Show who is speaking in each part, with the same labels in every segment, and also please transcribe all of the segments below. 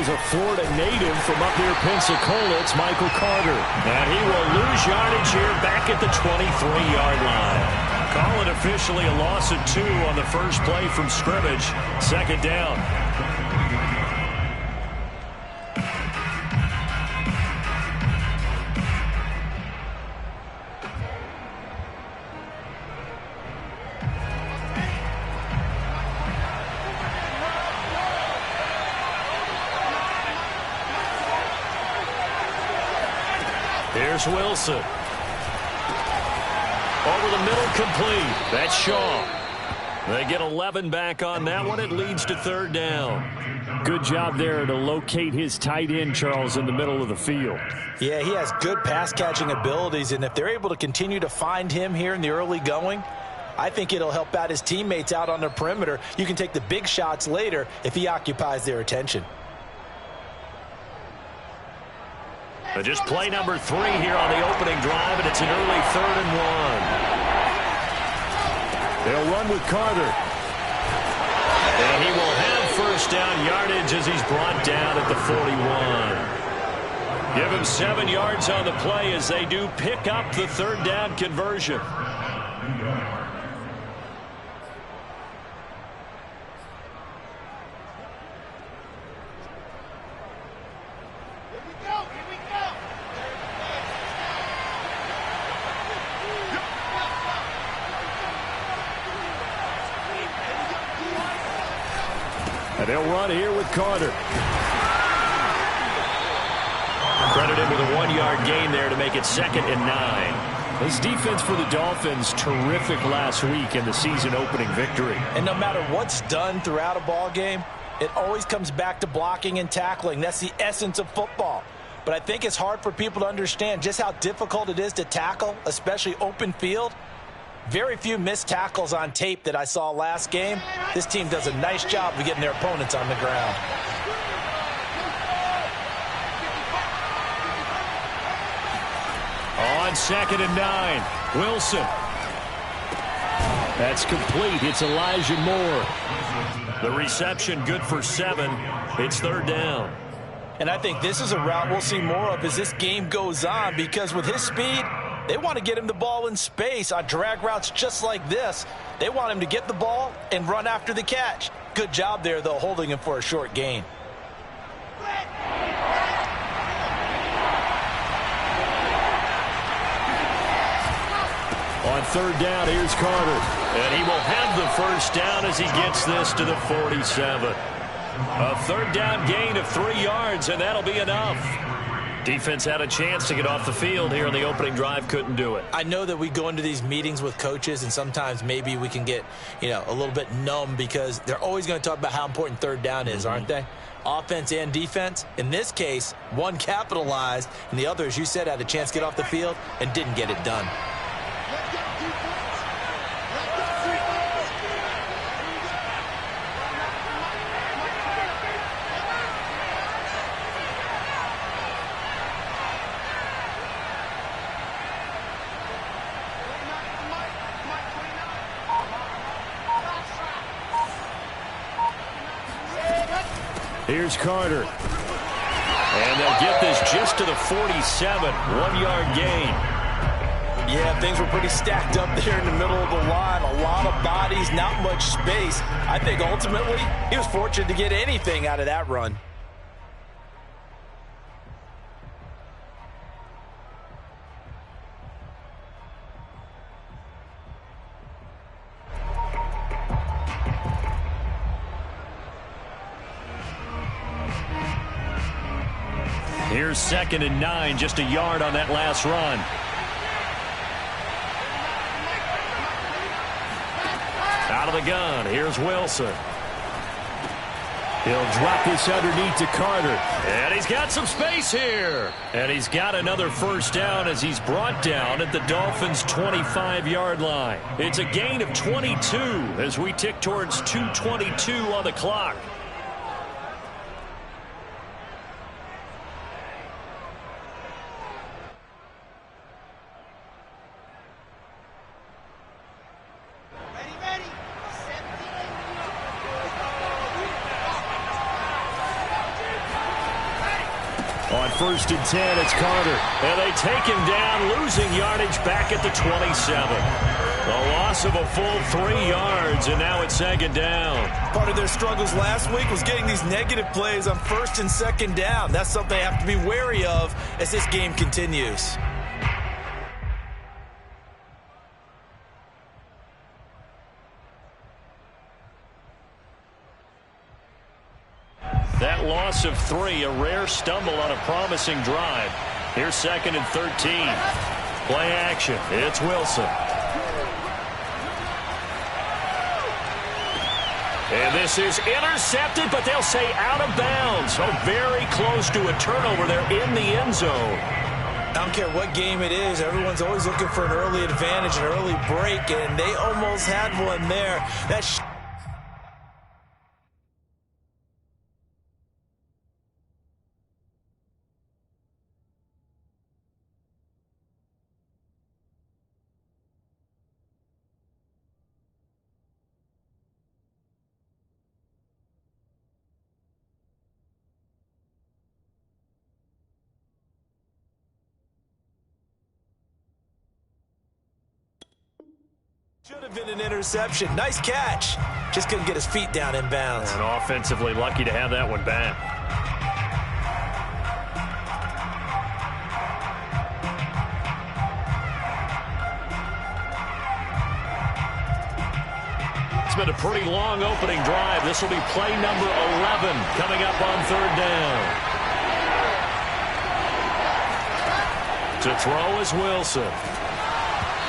Speaker 1: is a Florida native from up near Pensacola. It's Michael Carter. And he will lose yardage here back at the 23-yard line. Call it officially a loss of 2 on the first play from scrimmage. Second down. Here's Wilson. Over the middle, complete. That's Shaw. They get 11 back on that one. It leads to third down. Good job there to locate his tight end, Charles, in the middle of the field.
Speaker 2: Yeah, he has good pass-catching abilities, and if they're able to continue to find him here in the early going, I think it'll help out his teammates out on the perimeter. You can take the big shots later if he occupies their attention.
Speaker 1: Just play number 3 here on the opening drive, and it's an early 3rd and 1. They'll run with Carter. And he will have first down yardage as he's brought down at the 41. Give him 7 yards on the play as they do pick up the third down conversion. And they'll run here with Carter. Credited with a 1-yard gain there to make it 2nd and 9. This defense for the Dolphins, terrific last week in the season-opening victory.
Speaker 2: And no matter what's done throughout a ball game, it always comes back to blocking and tackling. That's the essence of football. But I think it's hard for people to understand just how difficult it is to tackle, especially open field. Very few missed tackles on tape that I saw last game. This team does a nice job of getting their opponents on the ground.
Speaker 1: On 2nd and 9, Wilson. That's complete. It's Elijah Moore. The reception good for 7. It's third down.
Speaker 2: And I think this is a route we'll see more of as this game goes on, because with his speed, they want to get him the ball in space on drag routes just like this. They want him to get the ball and run after the catch. Good job there, though, holding him for a short gain.
Speaker 1: On third down, here's Carter. And he will have the first down as he gets this to the 47. A third down gain of 3 yards, and that'll be enough. Defense had a chance to get off the field here in the opening drive, couldn't do it.
Speaker 2: I know that we go into these meetings with coaches, and sometimes maybe we can get, a little bit numb because they're always going to talk about how important third down is, aren't they? Offense and defense. In this case, one capitalized, and the other, as you said, had a chance to get off the field and didn't get it done.
Speaker 1: Here's Carter. And they'll get this just to the 47. 1-yard gain.
Speaker 2: Yeah, things were pretty stacked up there in the middle of the line. A lot of bodies, not much space. I think ultimately he was fortunate to get anything out of that run.
Speaker 1: Here's 2nd and 9, just a yard on that last run. Out of the gun, here's Wilson. He'll drop this underneath to Carter. And he's got some space here. And he's got another first down as he's brought down at the Dolphins' 25-yard line. It's a gain of 22 as we tick towards 2:22 on the clock. first and 10. It's Carter. And they take him down, losing yardage back at the 27. A loss of a full 3 yards, and now it's second down.
Speaker 2: Part of their struggles last week was getting these negative plays on first and second down. That's something they have to be wary of as this game continues.
Speaker 1: That loss of 3, a rare stumble on a promising drive. Here's second and 13. Play action. It's Wilson. And this is intercepted, but they'll say out of bounds. So very close to a turnover there in the end zone.
Speaker 2: I don't care what game it is. Everyone's always looking for an early advantage, an early break, and they almost had one there. That's should have been an interception. Nice catch. Just couldn't get his feet down inbounds.
Speaker 1: And offensively lucky to have that one back. It's been a pretty long opening drive. This will be play number 11 coming up on third down. To throw is Wilson.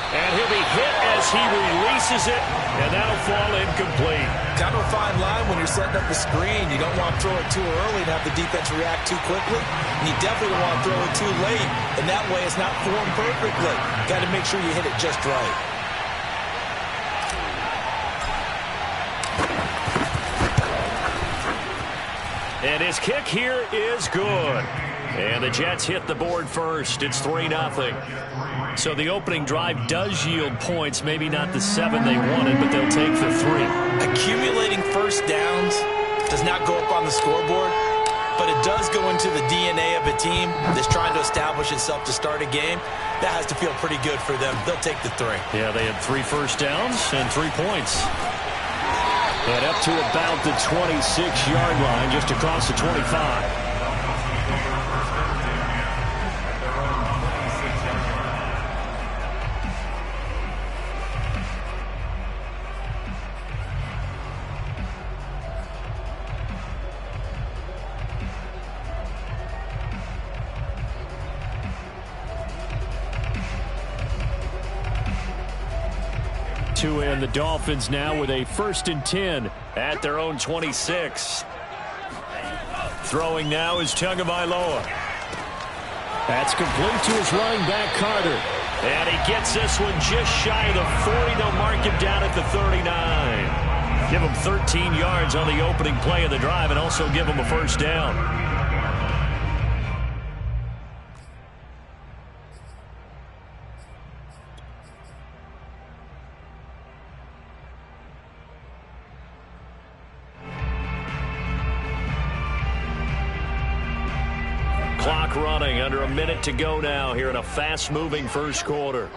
Speaker 1: And he'll be hit as he releases it, and that'll fall incomplete.
Speaker 2: Kind of a fine line when you're setting up the screen. You don't want to throw it too early and have the defense react too quickly. And you definitely don't want to throw it too late, and that way it's not formed perfectly. Got to make sure you hit it just right.
Speaker 1: And his kick here is good. And the Jets hit the board first. It's 3-0. So the opening drive does yield points, maybe not the 7 they wanted, but they'll take the 3.
Speaker 2: Accumulating first downs does not go up on the scoreboard, but it does go into the DNA of a team that's trying to establish itself to start a game. That has to feel pretty good for them. They'll take the 3.
Speaker 1: Yeah, they had 3 first downs and 3 points. And up to about the 26-yard line, just across the 25. And the Dolphins now with a first and 10 at their own 26. Throwing now is Tagovailoa. That's complete to his running back, Carter. And he gets this one just shy of the 40. They'll mark him down at the 39. Give him 13 yards on the opening play of the drive and also give him a first down. Clock running, under a minute to go now here in a fast-moving first quarter.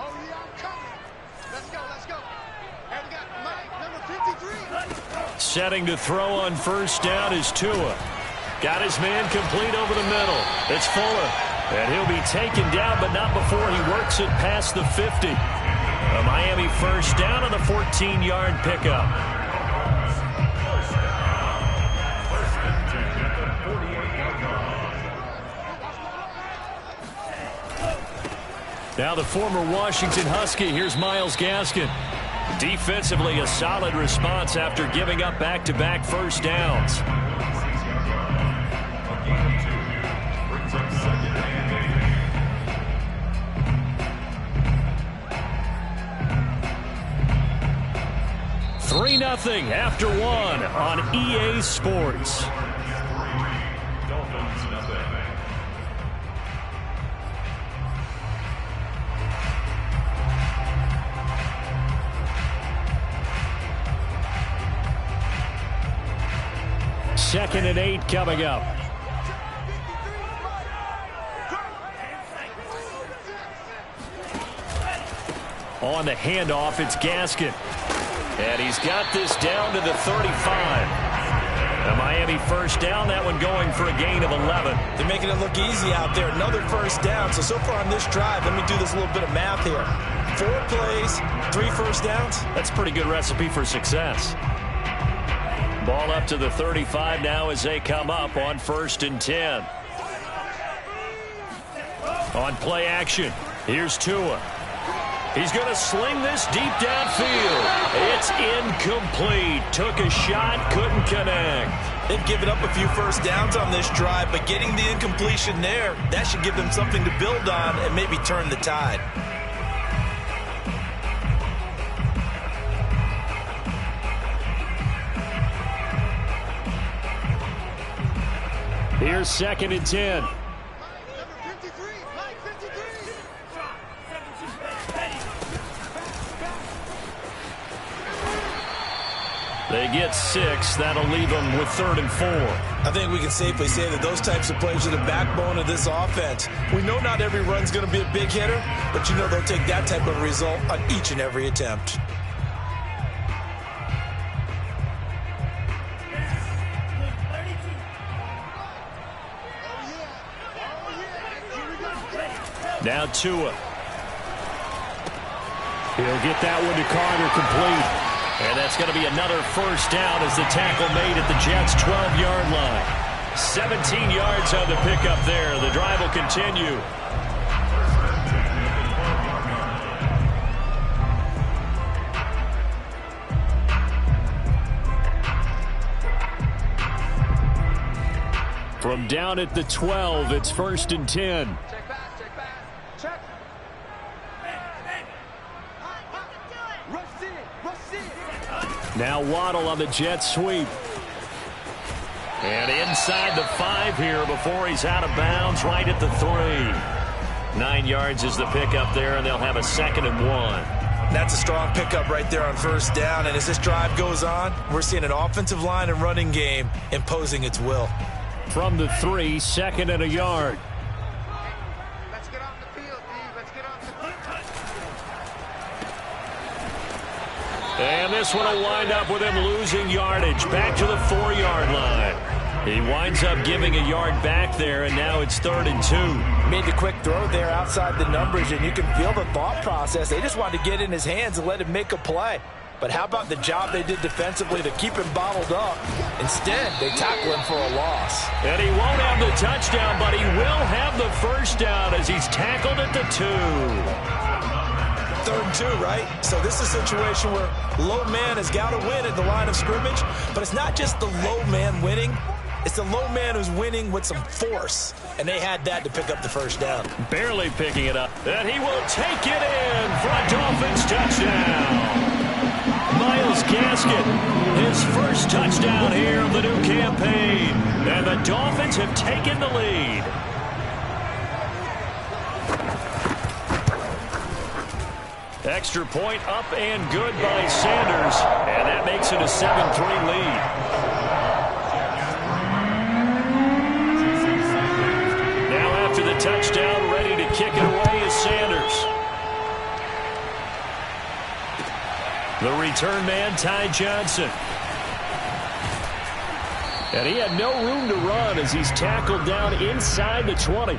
Speaker 1: Setting to throw on first down is Tua. Got his man complete over the middle. It's Fuller. And he'll be taken down, but not before he works it past the 50. A Miami first down on the 14-yard pickup. Now the former Washington Husky, here's Myles Gaskin. Defensively, a solid response after giving up back-to-back first downs. $3-0 after 1 on EA Sports. Second and 8 coming up. On the handoff, it's Gaskin. And he's got this down to the 35. A Miami first down, that one going for a gain of 11.
Speaker 2: They're making it look easy out there. Another first down. So far on this drive, let me do this little bit of math here. 4 plays, 3 first downs.
Speaker 1: That's a pretty good recipe for success. Ball up to the 35 now as they come up on 1st and 10. On play action, here's Tua. He's going to sling this deep downfield. It's incomplete. Took a shot, couldn't connect.
Speaker 2: They've given up a few first downs on this drive, but getting the incompletion there, that should give them something to build on and maybe turn the tide.
Speaker 1: Here's 2nd and 10. They get 6. That'll leave them with 3rd and 4.
Speaker 2: I think we can safely say that those types of plays are the backbone of this offense. We know not every run's going to be a big hitter, but you know they'll take that type of result on each and every attempt.
Speaker 1: Now Tua. He'll get that one to Carter, complete. And that's going to be another first down as the tackle made at the Jets' 12-yard line. 17 yards on the pickup there. The drive will continue. From down at the 12, it's 1st and 10. Now Waddle on the jet sweep. And inside the 5 here before he's out of bounds, right at the 3. 9 yards is the pickup there, and they'll have a 2nd and 1.
Speaker 2: That's a strong pickup right there on first down. And as this drive goes on, we're seeing an offensive line and running game imposing its will.
Speaker 1: From the 3, 2nd and a yard.
Speaker 3: Let's get off the field, D. Let's get off the field.
Speaker 1: And this one will wind up with him losing yardage back to the 4-yard line. He winds up giving a yard back there, and now it's 3rd and 2.
Speaker 2: Made the quick throw there outside the numbers, and you can feel the thought process. They just wanted to get in his hands and let him make a play. But how about the job they did defensively to keep him bottled up? Instead, they tackle him for a loss.
Speaker 1: And he won't have the touchdown, but he will have the first down as he's tackled at the 2.
Speaker 2: 3rd and 2, right? So this is a situation where low man has got to win at the line of scrimmage, but it's not just the low man winning. It's the low man who's winning with some force, and they had that to pick up the first down.
Speaker 1: Barely picking it up, and he will take it in for a Dolphins touchdown. Myles Gaskin, his first touchdown here of the new campaign, and the Dolphins have taken the lead. Extra point up and good by Sanders, and that makes it a 7-3 lead. Now after the touchdown, ready to kick it away is Sanders. The return man, Ty Johnson. And he had no room to run as he's tackled down inside the 20.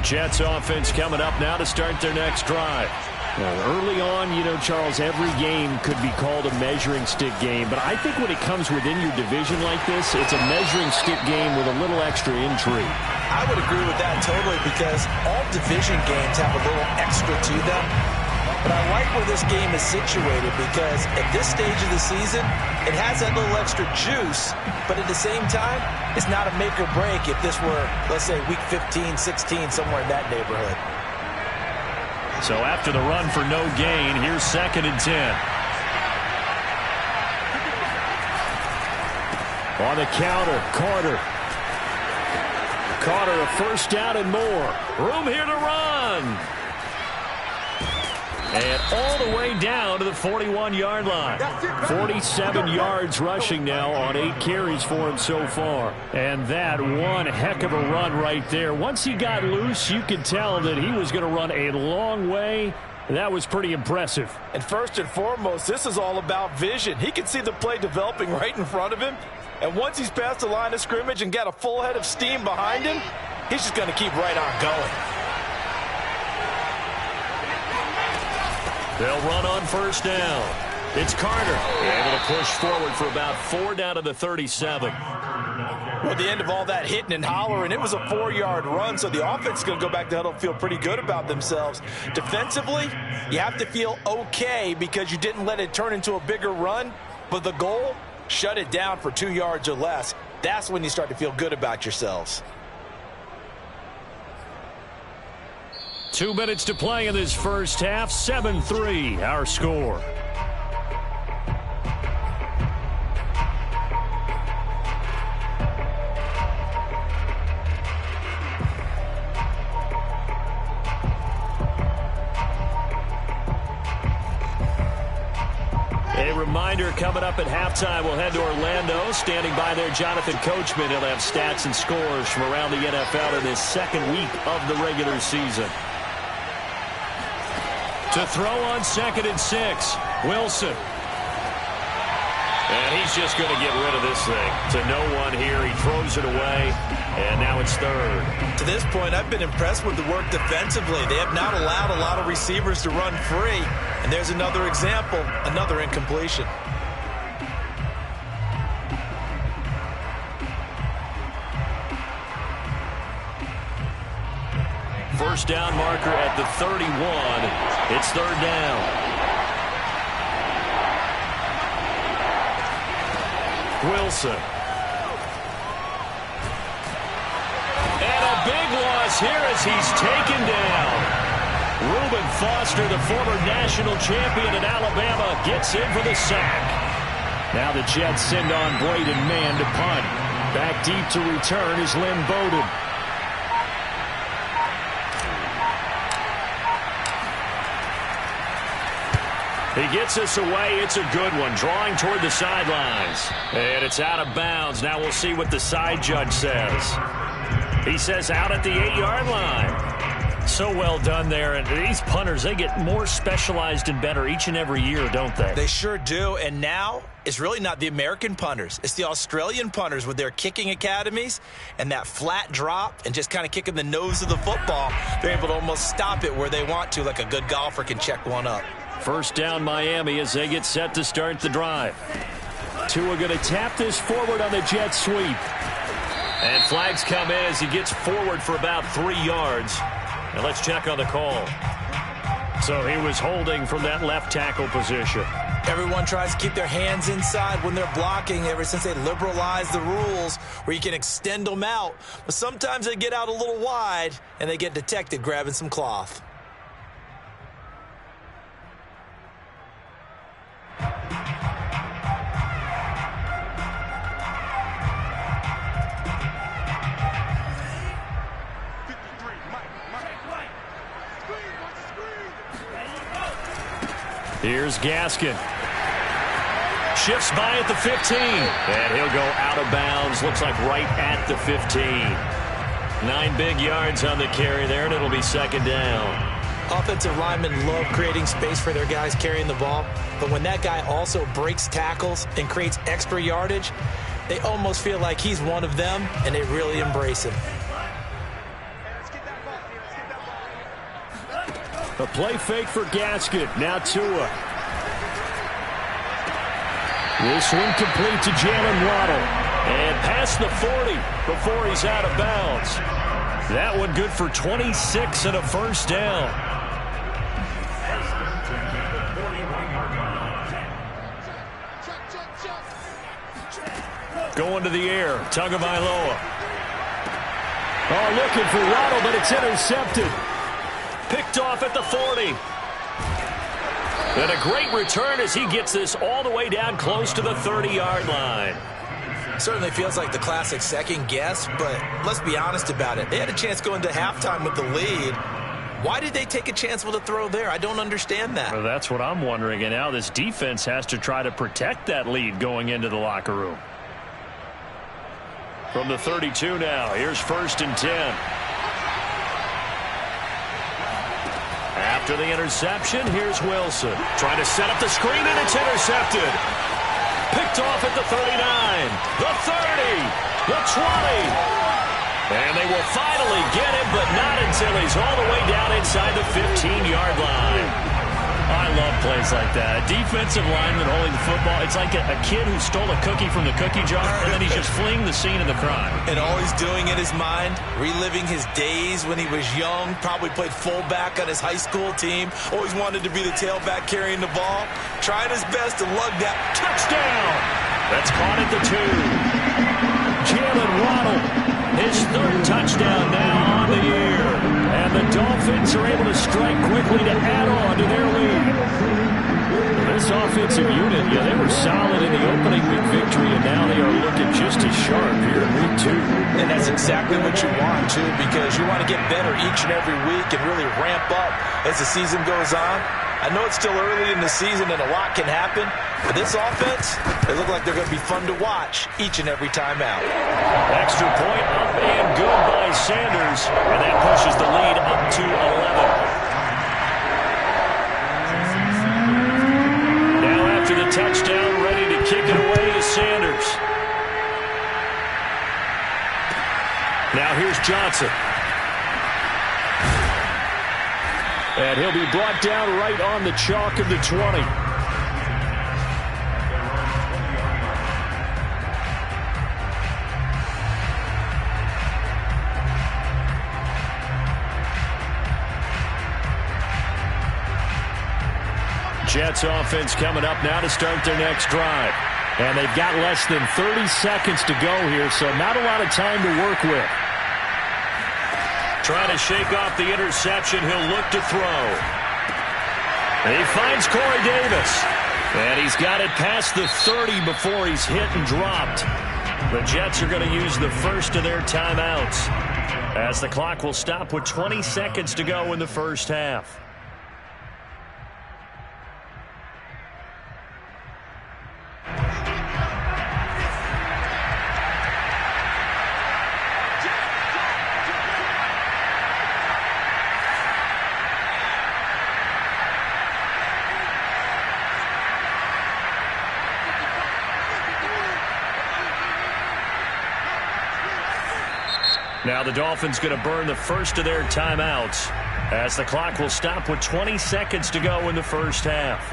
Speaker 1: Jets offense coming up now to start their next drive. Well, early on, you know, Charles, every game could be called a measuring stick game. But I think when it comes within your division like this, it's a measuring stick game with a little extra intrigue.
Speaker 2: I would agree with that totally because all division games have a little extra to them. But I like where this game is situated because at this stage of the season, it has that little extra juice. But at the same time, it's not a make or break if this were, let's say, week 15, 16, somewhere in that neighborhood.
Speaker 1: So after the run for no gain, here's 2nd and 10. On the counter, Carter. Carter, a first down and more. Room here to run. And all the way down to the 41-yard line. 47 yards rushing now on 8 carries for him so far. And that one heck of a run right there. Once he got loose, you could tell that he was going to run a long way. That was pretty impressive.
Speaker 2: And first and foremost, this is all about vision. He can see the play developing right in front of him. And once he's past the line of scrimmage and got a full head of steam behind him, he's just going to keep right on going.
Speaker 1: They'll run on first down. It's Carter able to push forward for about 4 down to the 37.
Speaker 2: Well, at the end of all that hitting and hollering, it was a 4-yard run, so the offense is going to go back to huddle and feel pretty good about themselves. Defensively, you have to feel okay because you didn't let it turn into a bigger run, but the goal, shut it down for 2 yards or less. That's when you start to feel good about yourselves.
Speaker 1: 2 minutes to play in this first half. 7-3, our score. A reminder, coming up at halftime, we'll head to Orlando. Standing by there, Jonathan Coachman. He'll have stats and scores from around the NFL in his second week of the regular season. To throw on 2nd and 6, Wilson. And he's just going to get rid of this thing. To no one here. He throws it away, and now it's 3rd.
Speaker 2: To this point, I've been impressed with the work defensively. They have not allowed a lot of receivers to run free. And there's another example, another incompletion.
Speaker 1: First down marker at the 31. It's 3rd down. Wilson. And a big loss here as he's taken down. Reuben Foster, the former national champion in Alabama, gets in for the sack. Now the Jets send on Braden Mann to punt. Back deep to return is Lynn Bowden. He gets us away. It's a good one. Drawing toward the sidelines. And it's out of bounds. Now we'll see what the side judge says. He says out at the 8-yard line. So well done there. And these punters, they get more specialized and better each and every year, don't they?
Speaker 2: They sure do. And now it's really not the American punters. It's the Australian punters with their kicking academies and that flat drop and just kind of kicking the nose of the football. They're able to almost stop it where they want to, like a good golfer can check one up.
Speaker 1: First down Miami as they get set to start the drive. Tua going to tap this forward on the jet sweep. And flags come in as he gets forward for about 3 yards. And let's check on the call. So he was holding from that left tackle position.
Speaker 2: Everyone tries to keep their hands inside when they're blocking ever since they liberalized the rules where you can extend them out. But sometimes they get out a little wide and they get detected grabbing some cloth.
Speaker 1: Here's Gaskin. Shifts by at the 15. And he'll go out of bounds. Looks like right at the 15. 9 big yards on the carry there, and it'll be 2nd down.
Speaker 2: Offensive linemen love creating space for their guys carrying the ball. But when that guy also breaks tackles and creates extra yardage, they almost feel like he's one of them, and they really embrace him.
Speaker 1: A play fake for Gaskin. Now Tua. This one complete to Jalen Waddle. And past the 40 before he's out of bounds. That one good for 26 and a first down. Going to the air. Tagovailoa. Oh, looking for Waddle, but it's intercepted. Picked off at the 40. And a great return as he gets this all the way down close to the 30-yard line.
Speaker 2: Certainly feels like the classic second guess, but let's be honest about it. They had a chance going to halftime with the lead, Why did they take a chance with a throw there? I don't understand that.
Speaker 1: Well, that's what I'm wondering. And now this defense has to try to protect that lead going into the locker room. From the 32 now, here's 1st and 10. After the interception, here's Wilson. Trying to set up the screen, and it's intercepted. Picked off at the 39, the 30, the 20. And they will finally get him, but not until he's all the way down inside the 15-yard line. I love plays like that. A defensive lineman holding the football. It's like a kid who stole a cookie from the cookie jar, and then he's just fleeing the scene of the crime.
Speaker 2: And all he's doing in his mind, reliving his days when he was young, probably played fullback on his high school team, always wanted to be the tailback carrying the ball, trying his best to lug that.
Speaker 1: Touchdown! That's caught at the 2. Jalen Waddle, his 3rd touchdown now on the year. And the Dolphins are able to strike quickly to add on to their lead. This offensive unit, they were solid in the opening week victory, and now they are looking just as sharp here in week 2.
Speaker 2: And that's exactly what you want, too, because you want to get better each and every week and really ramp up as the season goes on. I know it's still early in the season and a lot can happen, but this offense, they look like they're going to be fun to watch each and every time out.
Speaker 1: Extra point up and good by Sanders, and that pushes the lead up to 11. Now after the touchdown, ready to kick it away is Sanders. Now here's Johnson. And he'll be brought down right on the chalk of the 20. Jets offense coming up now to start their next drive. And they've got less than 30 seconds to go here, so not a lot of time to work with. Trying to shake off the interception. He'll look to throw. And he finds Corey Davis. And he's got it past the 30 before he's hit and dropped. The Jets are going to use the first of their timeouts, as the clock will stop with 20 seconds to go in the first half. Now the Dolphins going to burn the first of their timeouts, as the clock will stop with 20 seconds to go in the first half.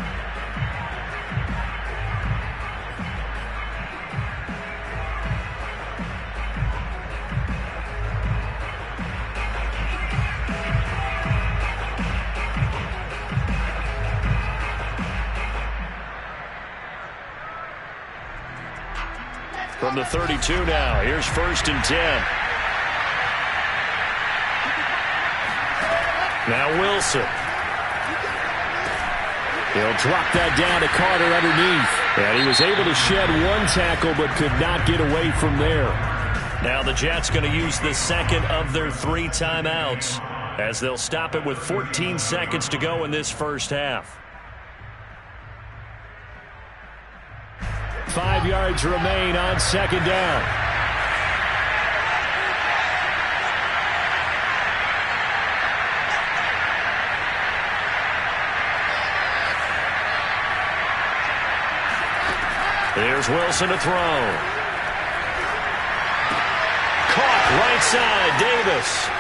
Speaker 1: From the 32 now, here's 1st and 10. Now Wilson. He'll drop that down to Carter underneath. And he was able to shed one tackle but could not get away from there. Now the Jets going to use the second of their 3 timeouts, as they'll stop it with 14 seconds to go in this first half. 5 yards remain on 2nd down. Here's Wilson to throw. Caught right side, Davis.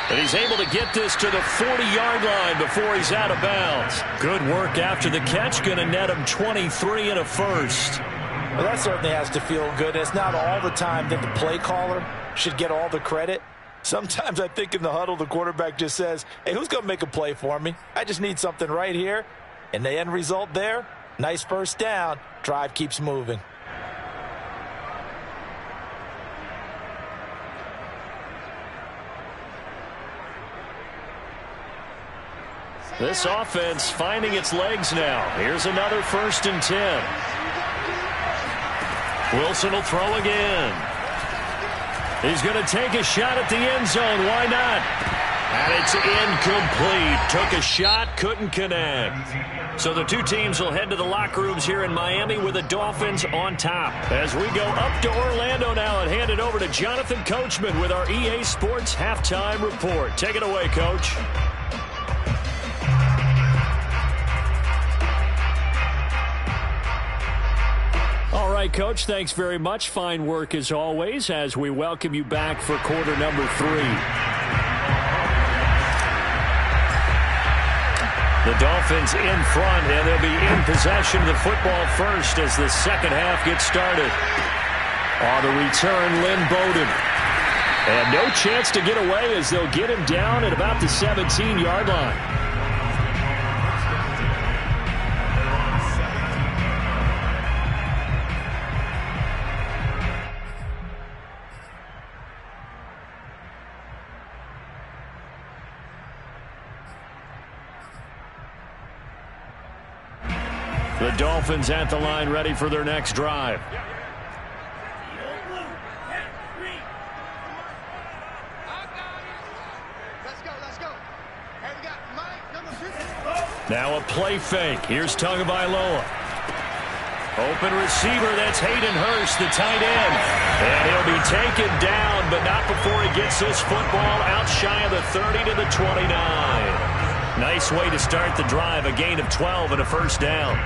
Speaker 1: And he's able to get this to the 40-yard line before he's out of bounds. Good work after the catch. Going to net him 23 and a first.
Speaker 2: Well, that certainly has to feel good. It's not all the time that the play caller should get all the credit. Sometimes I think in the huddle, the quarterback just says, hey, who's going to make a play for me? I just need something right here. And the end result there, nice first down. Drive keeps moving.
Speaker 1: This offense finding its legs now. Here's another 1st and 10. Wilson will throw again. He's going to take a shot at the end zone. Why not? And it's incomplete. Took a shot, couldn't connect. So the two teams will head to the locker rooms here in Miami with the Dolphins on top. As we go up to Orlando now and hand it over to Jonathan Coachman with our EA Sports Halftime Report. Take it away, Coach. All right, Coach, thanks very much. Fine work as always as we welcome you back for quarter number 3. The Dolphins in front, and they'll be in possession of the football first as the second half gets started. On the return, Lynn Bowden. And no chance to get away as they'll get him down at about the 17-yard line. The Dolphins at the line ready for their next drive. Now a play fake. Here's Tagovailoa. Open receiver, that's Hayden Hurst, the tight end. And he'll be taken down, but not before he gets this football out shy of the 30 to the 29. Nice way to start the drive, a gain of 12 and a first down.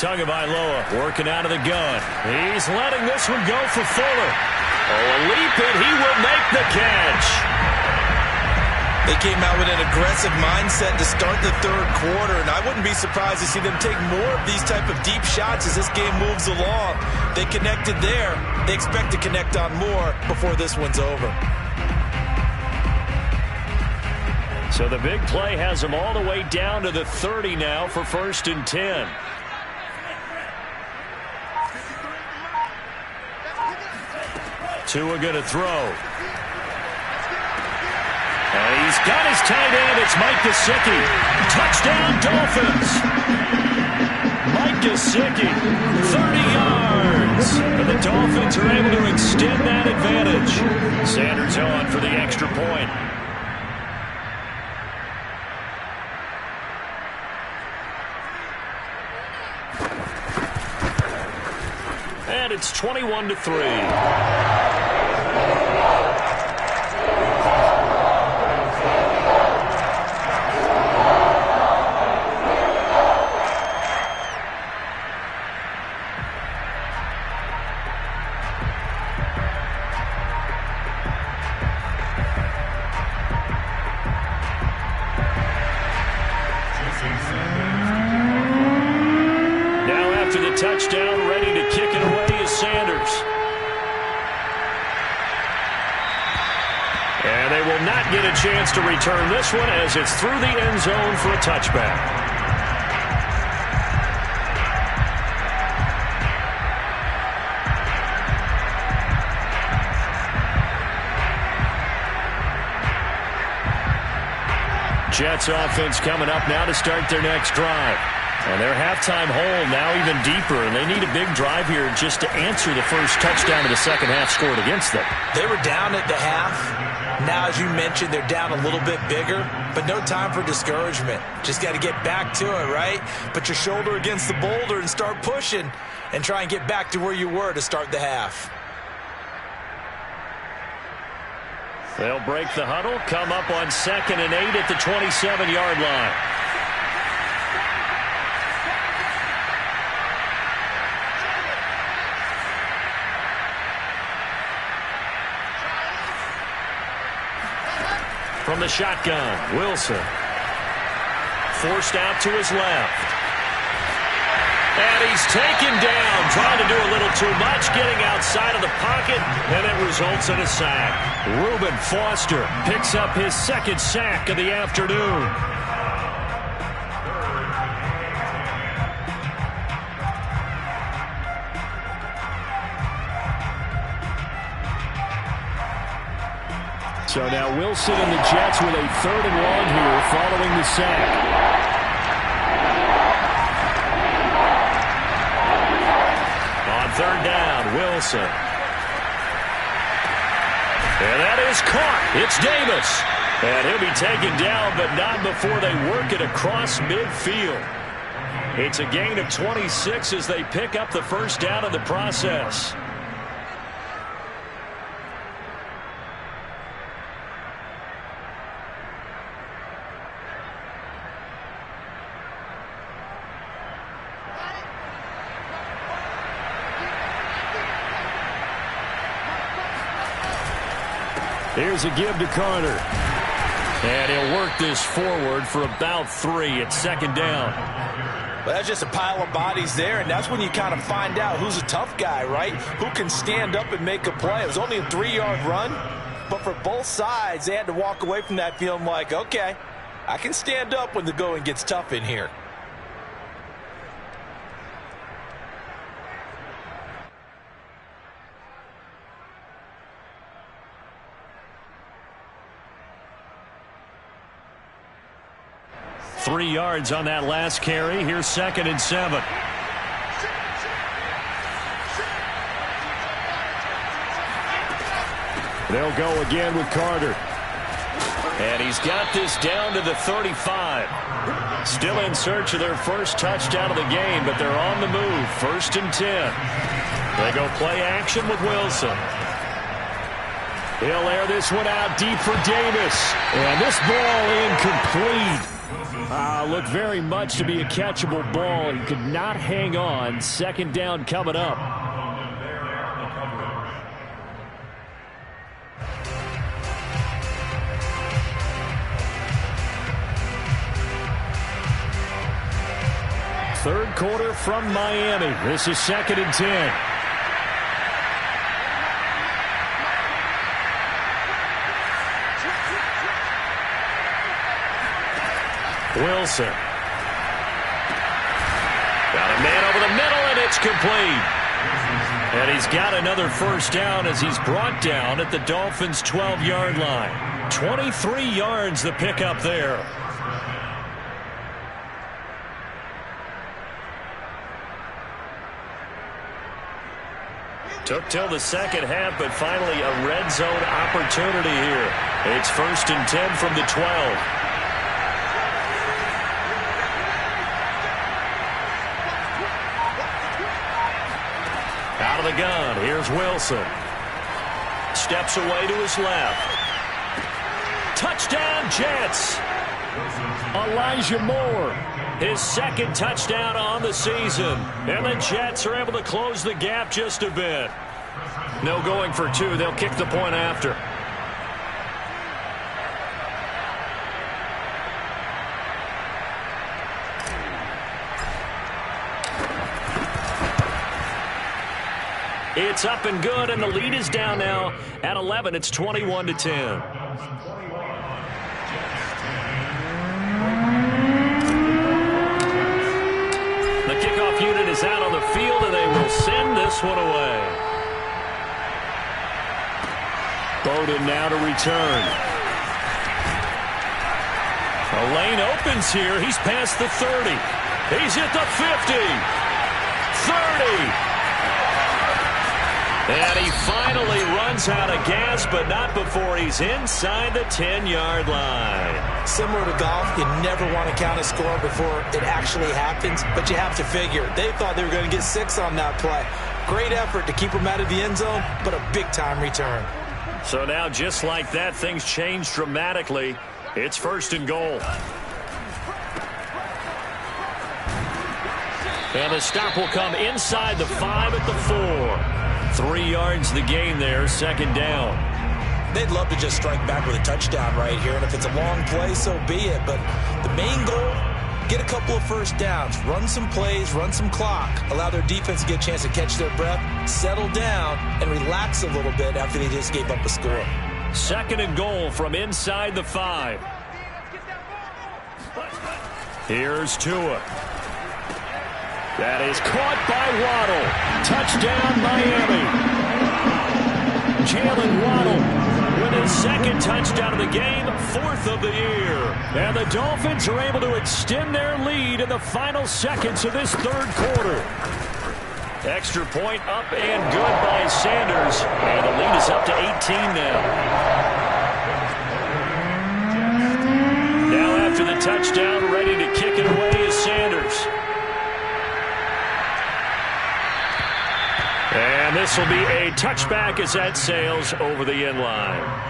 Speaker 1: Tagovailoa working out of the gun. He's letting this one go for Fuller. Oh, a leap, and he will make the catch.
Speaker 2: They came out with an aggressive mindset to start the third quarter, and I wouldn't be surprised to see them take more of these type of deep shots as this game moves along. They connected there. They expect to connect on more before this one's over.
Speaker 1: So the big play has them all the way down to the 30 now for 1st and 10. Tua going to throw. And he's got his tight end. It's Mike Gesicki. Touchdown, Dolphins. Mike Gesicki, 30 yards. And the Dolphins are able to extend that advantage. Sanders on for the extra point. And it's 21-3. Touchdown, ready to kick it away is Sanders. And they will not get a chance to return this one as it's through the end zone for a touchback. Jets offense coming up now to start their next drive. And their halftime hole now even deeper, and they need a big drive here just to answer the first touchdown of the second half scored against them.
Speaker 2: They were down at the half. Now, as you mentioned, they're down a little bit bigger, but no time for discouragement. Just got to get back to it, right? Put your shoulder against the boulder and start pushing and try and get back to where you were to start the half.
Speaker 1: They'll break the huddle, come up on 2nd and 8 at the 27-yard line. From the shotgun, Wilson. Forced out to his left. And he's taken down, trying to do a little too much, getting outside of the pocket, and it results in a sack. Reuben Foster picks up his second sack of the afternoon. So now Wilson and the Jets with a 3rd and long here following the sack. On 3rd down, Wilson. And that is caught. It's Davis. And he'll be taken down, but not before they work it across midfield. It's a gain of 26 as they pick up the 1st down in the process. Here's a give to Carter. And he'll work this forward for about 3 at 2nd down.
Speaker 2: Well, that's just a pile of bodies there, and that's when you kind of find out who's a tough guy, right? Who can stand up and make a play. It was only a 3-yard run, but for both sides, they had to walk away from that feeling like, okay, I can stand up when the going gets tough in here.
Speaker 1: Three yards on that last carry. Here's 2nd and 7. They'll go again with Carter. And he's got this down to the 35. Still in search of their first touchdown of the game, but they're on the move. 1st and 10. They go play action with Wilson. He'll air this one out deep for Davis. And this ball incomplete. Looked very much to be a catchable ball. He could not hang on. 2nd down coming up. Third quarter from Miami. This is 2nd and 10. Wilson. Got a man over the middle, and it's complete. And he's got another 1st down as he's brought down at the Dolphins' 12-yard line. 23 yards the pickup there. Took till the 2nd half, but finally a red zone opportunity here. It's 1st and 10 from the 12. Out of the gun, here's Wilson. Steps away to his left. Touchdown, Jets. Elijah Moore, his 2nd touchdown on the season. And the Jets are able to close the gap just a bit. No going for 2. They'll kick the point after. It's up and good, and the lead is down now at 11. It's 21-10. The kickoff unit is out on the field, and they will send this one away. Bowden now to return. A lane opens here. He's past the 30. He's at the 50. 30. And he finally runs out of gas, but not before he's inside the 10-yard line.
Speaker 2: Similar to golf, you never want to count a score before it actually happens, but you have to figure they thought they were going to get 6 on that play. Great effort to keep them out of the end zone, but a big-time return.
Speaker 1: So now, just like that, things change dramatically. It's 1st and goal. And the stop will come inside the 5 at the 4. 3 yards the gain there, 2nd down.
Speaker 2: They'd love to just strike back with a touchdown right here, and if it's a long play, so be it. But the main goal, get a couple of 1st downs, run some plays, run some clock, allow their defense to get a chance to catch their breath, settle down, and relax a little bit after they just gave up a score.
Speaker 1: 2nd and goal from inside the 5. Here's Tua. That is caught by Waddle. Touchdown, Miami. Jalen Waddle with His second touchdown of the game, 4th of the year. And the Dolphins are able to extend their lead in the final seconds of this third quarter. Extra point up and good by Sanders. And the lead is up to 18 now. Now after the touchdown, ready to kick it away is Sanders. And this will be a touchback as that sails over the end line.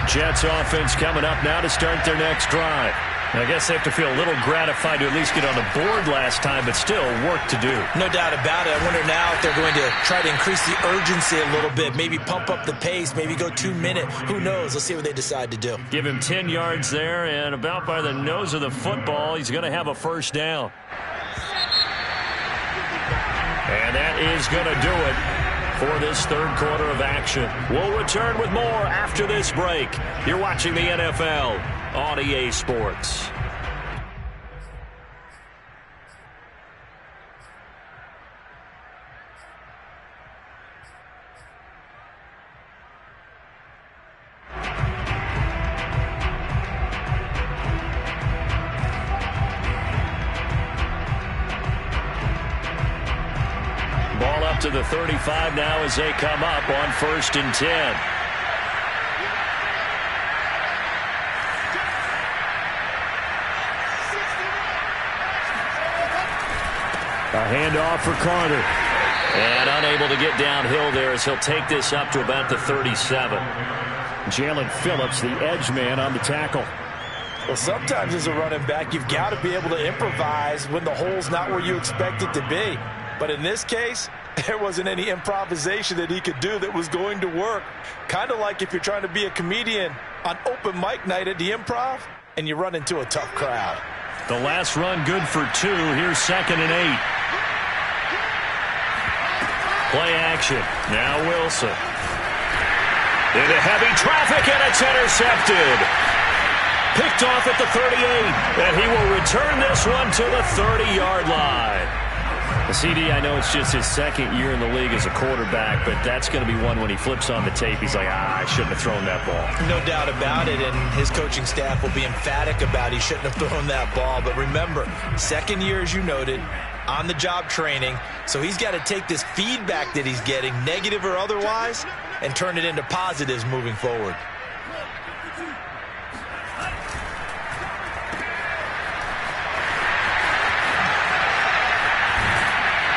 Speaker 1: Jets offense coming up now to start their next drive. I guess they have to feel a little gratified to at least get on the board last time, but still work to do.
Speaker 2: No doubt about it. I wonder now if they're going to try to increase the urgency a little bit, maybe pump up the pace, maybe go 2 minute. Who knows? Let's see what they decide to do.
Speaker 1: Give him 10 yards there, and about by the nose of the football, he's going to have a first down. And that is going to do it for this third quarter of action. We'll return with more after this break. You're watching the NFL on EA Sports. Ball up to the 35 now as they come up on 1st and 10. A handoff for Carter. And unable to get downhill there as he'll take this up to about the 37. Jalen Phillips, the edge man on the tackle.
Speaker 2: Well, sometimes as a running back, you've got to be able to improvise when the hole's not where you expect it to be. But in this case, there wasn't any improvisation that he could do that was going to work. Kind of like if you're trying to be a comedian on open mic night at the Improv and you run into a tough crowd.
Speaker 1: The last run good for 2. Here's 2nd and 8. Play action. Now Wilson. Into heavy traffic, and it's intercepted. Picked off at the 38, and he will return this one to the 30-yard line. The CD, I know it's just his 2nd year in the league as a quarterback, but that's going to be one when he flips on the tape. He's like, I shouldn't have thrown that ball.
Speaker 2: No doubt about it, and his coaching staff will be emphatic about he shouldn't have thrown that ball. But remember, 2nd year, as you noted, on-the-job training, so he's got to take this feedback that he's getting, negative or otherwise, and turn it into positives moving forward.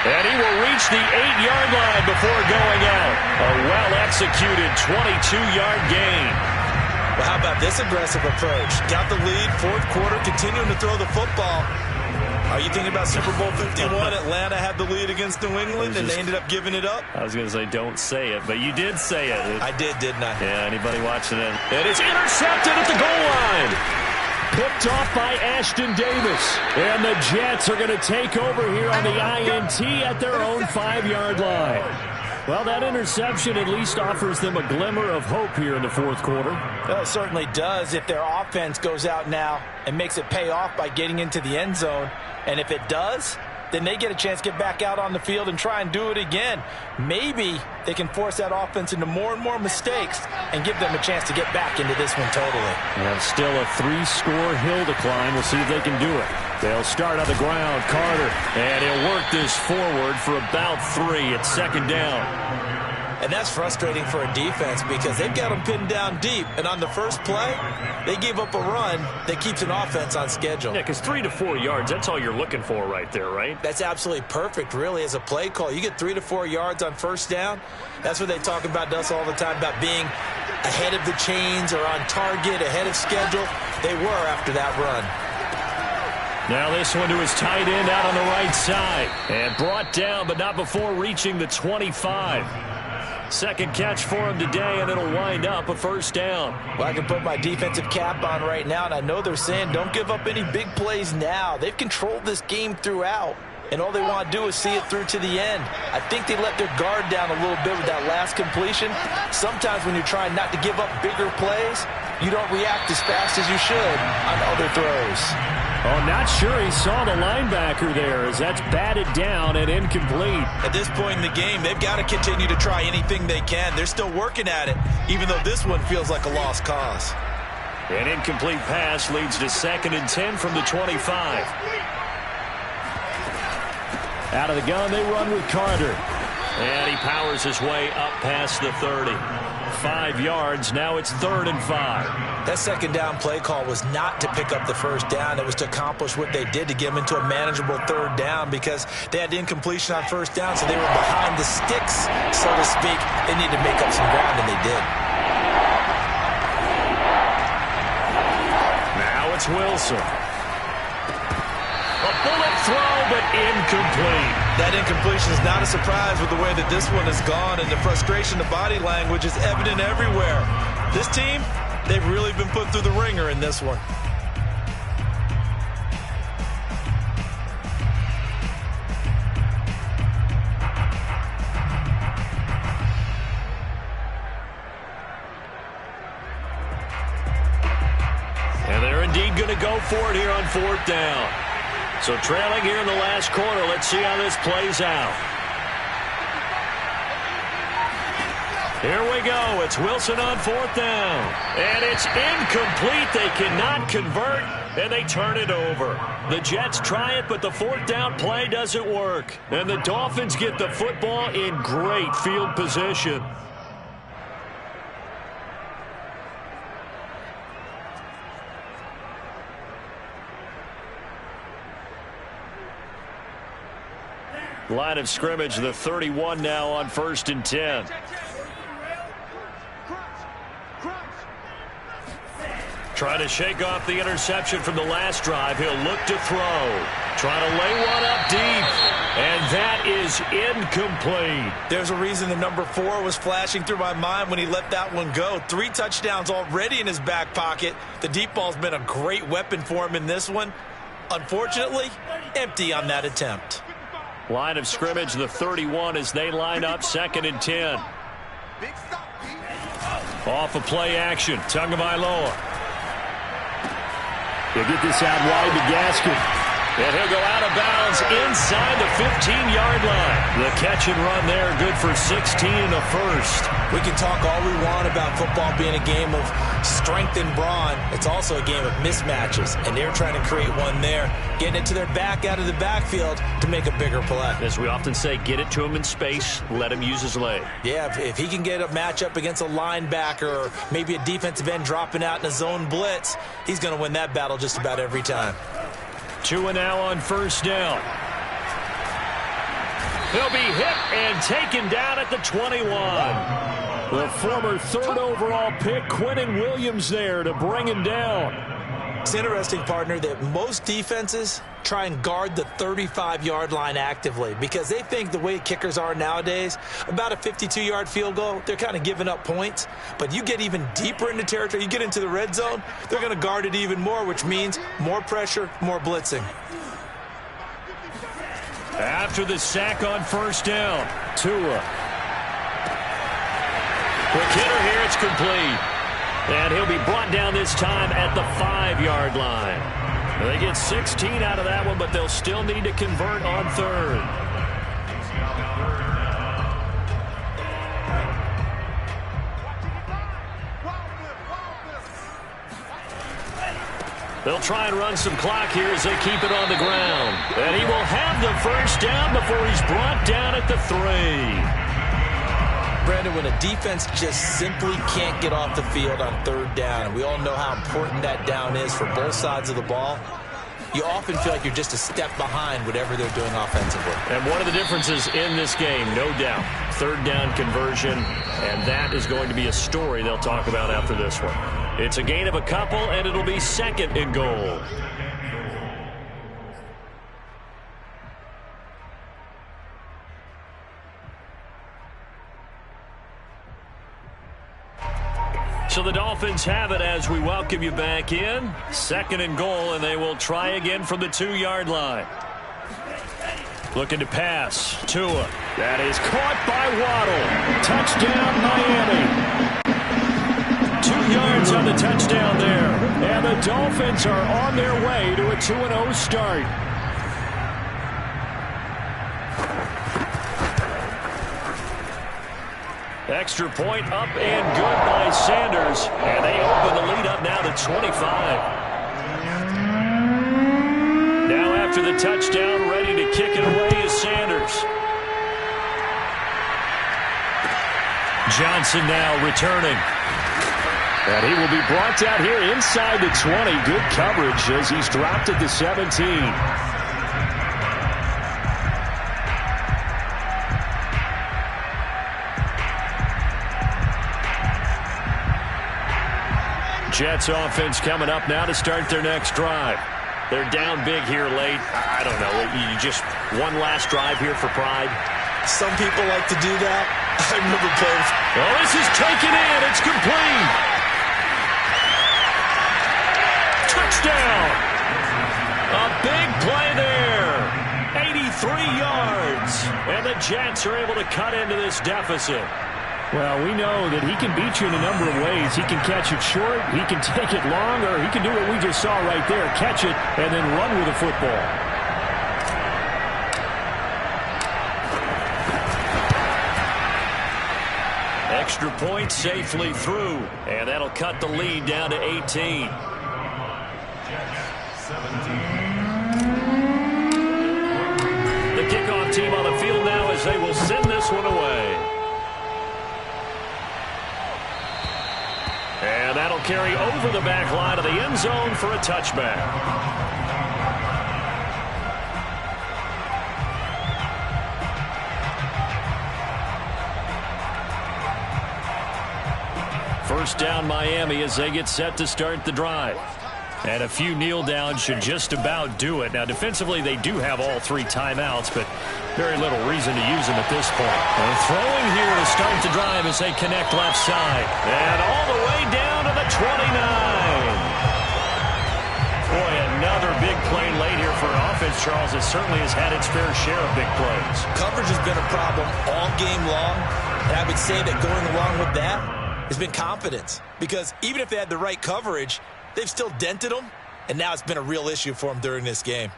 Speaker 1: And he will reach the 8-yard line before going out. A well-executed 22-yard gain.
Speaker 2: Well, how about this aggressive approach? Got the lead, 4th quarter, continuing to throw the football. Are you thinking about Super Bowl 51? Atlanta had the lead against New England, and they ended up giving it up?
Speaker 1: I was going to say, don't say it, but you did say it.
Speaker 2: I did, didn't I?
Speaker 1: Yeah, anybody watching it? And it's intercepted at the goal line. Picked off by Ashton Davis. And the Jets are going to take over here on the INT at their own 5-yard line. Well, that interception at least offers them a glimmer of hope here in the 4th quarter.
Speaker 2: Well, it certainly does if their offense goes out now and makes it pay off by getting into the end zone. And if it does, then they get a chance to get back out on the field and try and do it again. Maybe they can force that offense into more and more mistakes and give them a chance to get back into this one totally.
Speaker 1: And still a 3-score hill to climb. We'll see if they can do it. They'll start on the ground. Carter, and he'll work this forward for about 3. It's 2nd down.
Speaker 2: And that's frustrating for a defense because they've got them pinned down deep. And on the first play, they gave up a run that keeps an offense on schedule.
Speaker 1: Yeah, because 3 to 4 yards, that's all you're looking for right there, right?
Speaker 2: That's absolutely perfect, really, as a play call. You get 3 to 4 yards on first down. That's what they talk about to us all the time, about being ahead of the chains or on target, ahead of schedule. They were after that run.
Speaker 1: Now this one to his tight end out on the right side. And brought down, but not before reaching the 25. Second catch for him today, and it'll wind up a first down.
Speaker 2: Well, I can put my defensive cap on right now, and I know they're saying don't give up any big plays now. They've controlled this game throughout. and all they want to do is see it through to the end. I think they let their guard down a little bit with that last completion. Sometimes when you're trying not to give up bigger plays, you don't react as fast as you should on other throws.
Speaker 1: Oh, not sure he saw the linebacker there as that's batted down and incomplete.
Speaker 2: At this point in the game, they've got to continue to try anything they can. They're still working at it, even though this one feels like a lost cause.
Speaker 1: An incomplete pass leads to 2nd and 10 from the 25. Out of the gun, they run with Carter. And he powers his way up past the 30. 5 yards, now it's 3rd and 5.
Speaker 2: That second down play call was not to pick up the first down. It was to accomplish what they did to get them into a manageable 3rd down because they had incompletion on first down, so they were behind the sticks, so to speak. They needed to make up some ground, and they did.
Speaker 1: Now it's Wilson. A bullet throw, but incomplete.
Speaker 2: That incompletion is not a surprise with the way that this one has gone, and the frustration, the body language is evident everywhere. This team, they've really been put through the ringer in this one.
Speaker 1: And they're indeed going to go for it here on 4th down. So trailing here in the last quarter, let's see how this plays out. Here we go. It's Wilson on 4th down. And it's incomplete. They cannot convert, and they turn it over. The Jets try it, but the 4th down play doesn't work. And the Dolphins get the football in great field position. Line of scrimmage, the 31 now on 1st and 10. Trying to shake off the interception from the last drive. He'll look to throw. Trying to lay one up deep. And that is incomplete.
Speaker 2: There's a reason the number 4 was flashing through my mind when he let that one go. 3 touchdowns already in his back pocket. The deep ball's been a great weapon for him in this one. Unfortunately, empty on that attempt.
Speaker 1: Line of scrimmage, the 31 as they line up 2nd and 10. Off of play action, Tagovailoa. He'll get this out wide to Gaskin. And he'll go out of bounds inside the 15-yard line. The catch and run there, good for 16 and a first.
Speaker 2: We can talk all we want about football being a game of strength and brawn. It's also a game of mismatches, and they're trying to create one there, getting it to their back out of the backfield to make a bigger play.
Speaker 1: As we often say, get it to him in space, let him use his leg.
Speaker 2: Yeah, if he can get a matchup against a linebacker or maybe a defensive end dropping out in a zone blitz, he's going to win that battle just about every time.
Speaker 1: 2 and now on 1st down. He'll be hit and taken down at the 21. The former 3rd overall pick, Quinnen Williams there to bring him down.
Speaker 2: It's interesting, partner, that most defenses try and guard the 35-yard line actively because they think the way kickers are nowadays, about a 52-yard field goal, they're kind of giving up points. But you get even deeper into territory, you get into the red zone, they're going to guard it even more, which means more pressure, more blitzing.
Speaker 1: After the sack on 1st down, Tua. Quick hitter here, it's complete. And he'll be brought down this time at the 5-yard line. They get 16 out of that one, but they'll still need to convert on 3rd. They'll try and run some clock here as they keep it on the ground. And he will have the 1st down before he's brought down at the 3.
Speaker 2: Brandon, when a defense just simply can't get off the field on 3rd down, and we all know how important that down is for both sides of the ball, you often feel like you're just a step behind whatever they're doing offensively.
Speaker 1: And one of the differences in this game, no doubt, 3rd down conversion, and that is going to be a story they'll talk about after this one. It's a gain of a couple, and it'll be 2nd and goal. So the Dolphins have it as we welcome you back in. 2nd and goal, and they will try again from the 2-yard line. Looking to pass. Tua. That is caught by Waddle. Touchdown, Miami. 2 yards on the touchdown there. And the Dolphins are on their way to a 2-0 start. Extra point up and good by Sanders. And they open the lead up now to 25. Now after the touchdown, ready to kick it away is Sanders. Johnson now returning. And he will be brought down here inside the 20. Good coverage as he's dropped at the 17. Jets offense coming up now to start their next drive. They're down big here late. I don't know. You just one last drive here for pride.
Speaker 2: Some people like to do that. I remember playing.
Speaker 1: Oh, this is taken in. It's complete. Touchdown. A big play there. 83 yards. And the Jets are able to cut into this deficit.
Speaker 4: Well, we know that he can beat you in a number of ways. He can catch it short, he can take it long, or he can do what we just saw right there, catch it and then run with the football.
Speaker 1: Extra point safely through, and that'll cut the lead down to 18. The kickoff team on the field now as they will send this one away. And that'll carry over the back line of the end zone for a touchback. First down Miami as they get set to start the drive. And a few kneel downs should just about do it. Now defensively they do have all 3 timeouts, but very little reason to use them at this point. And throwing here to start the drive as they connect left side. And all the way down to the 29. Boy, another big play late here for an offense, Charles, that certainly has had its fair share of big plays.
Speaker 2: Coverage has been a problem all game long. And I would say that going along with that has been confidence. Because even if they had the right coverage, they've still dented them. And now it's been a real issue for them during this game.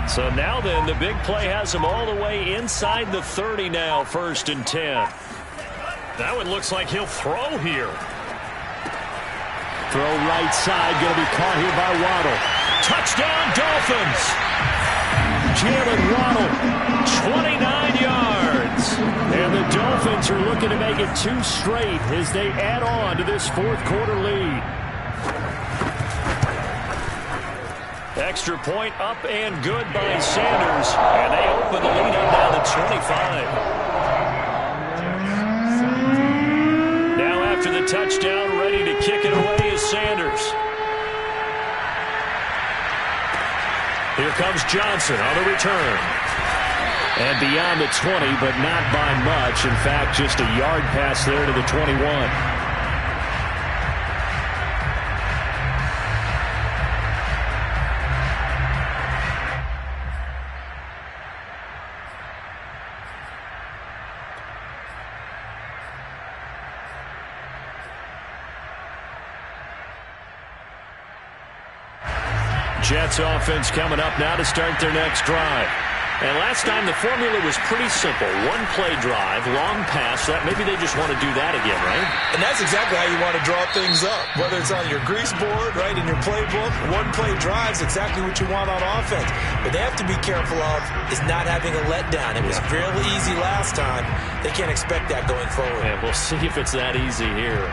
Speaker 1: So now then, the big play has them all the way inside the 30 now, 1st and 10. That one looks like he'll throw here.
Speaker 4: Throw right side, going to be caught here by Waddle.
Speaker 1: Touchdown, Dolphins!
Speaker 4: Jalen Waddle,
Speaker 1: 29 yards.
Speaker 4: And the Dolphins are looking to make it 2 straight as they add on to this 4th quarter lead.
Speaker 1: Extra point up and good by Sanders. And they open the lead up now to 25. Now after the touchdown, ready to kick it away is Sanders. Here comes Johnson on the return. And beyond the 20, but not by much. In fact, just a yard pass there to the 21. Jets offense coming up now to start their next drive. And last time the formula was pretty simple. 1-play drive, long pass. That maybe they just want to do that again, right?
Speaker 2: And that's exactly how you want to draw things up. Whether it's on your grease board, right, in your playbook, 1-play drive is exactly what you want on offense. But they have to be careful of is not having a letdown. It was fairly easy last time. They can't expect that going forward.
Speaker 1: And we'll see if it's that easy here.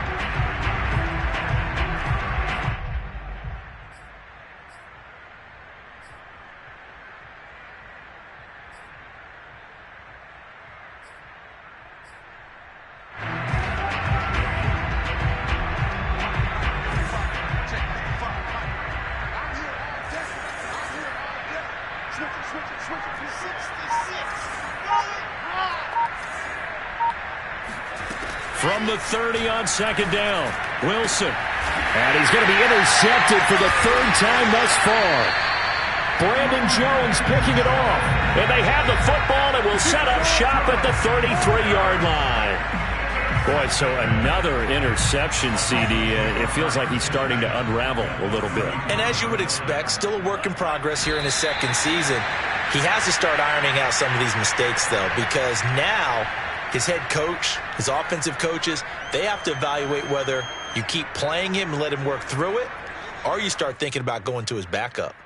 Speaker 1: From the 30 on second down, Wilson. And he's going to be intercepted for the third time thus far. Brandon Jones picking it off. And they have the football and will set up shop at the 33-yard line. Boy, so another interception, CD. It feels like he's starting to unravel a little bit.
Speaker 2: And as you would expect, still a work in progress here in his second season. He has to start ironing out some of these mistakes, though, because now his head coach, his offensive coaches, they have to evaluate whether you keep playing him and let him work through it, or you start thinking about going to his backup.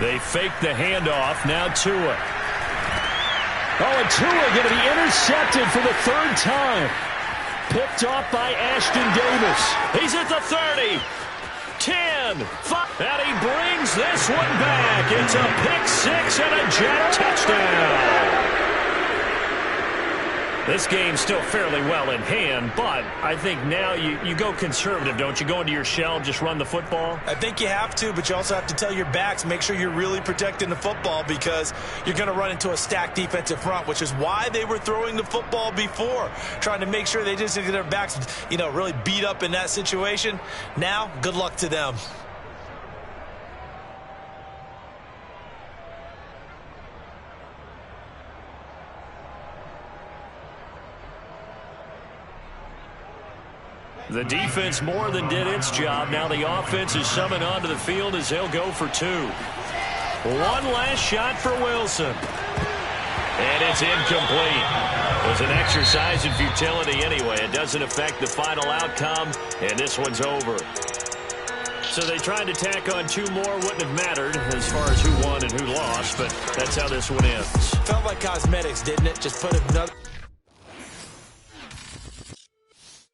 Speaker 1: They fake the handoff. Now Tua. Oh, and Tua going to be intercepted for the third time. Picked off by Ashton Davis. He's at the 30. 10. 5. And he brings this one back. It's a pick six and a Jet touchdown. This game's still fairly well in hand, but I think now you go conservative, don't you? Go into your shell, just run the football?
Speaker 2: I think you have to, but you also have to tell your backs, make sure you're really protecting the football because you're going to run into a stacked defensive front, which is why they were throwing the football before, trying to make sure they just get their backs, really beat up in that situation. Now, good luck to them.
Speaker 1: The defense more than did its job. Now the offense is summoned onto the field as they'll go for two. One last shot for Wilson. And it's incomplete. It was an exercise in futility anyway. It doesn't affect the final outcome, and this one's over. So they tried to tack on two more. Wouldn't have mattered as far as who won and who lost, but that's how this one ends.
Speaker 2: Felt like cosmetics, didn't it? Just put another...